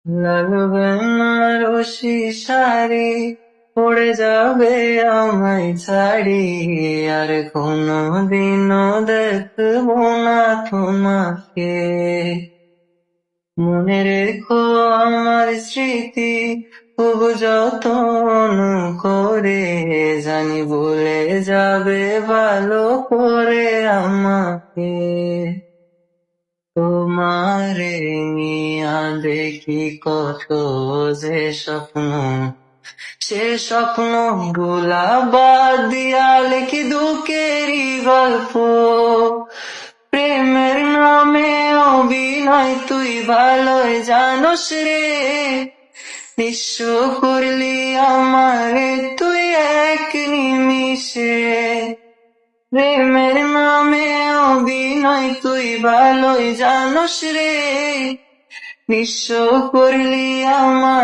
লাল বেনারসি শাড়ি পড়ে যাবে আমায় ছাড়ি, আর কোনোদিনও দেখবো না তোমাকে। মনে রেখো আমার স্মৃতি খুব যত্ন করে, জানি ভুলে যাবে ভালো করে আমাকে। তোমারে নিয়া দেখি কত যে স্বপ্ন, সে স্বপ্ন গুলা বাদ দিয়া লিখি দুঃখেরই গল্প। প্রেমের নামে অভিনয় তুই ভালোই জানোস রে, নিঃস্ব করলি আমারে তুই এক নিমিষে। প্রেমের নামে অভিনয় তুই ভালোই জানোস রে, নিঃস্ব করলি আমার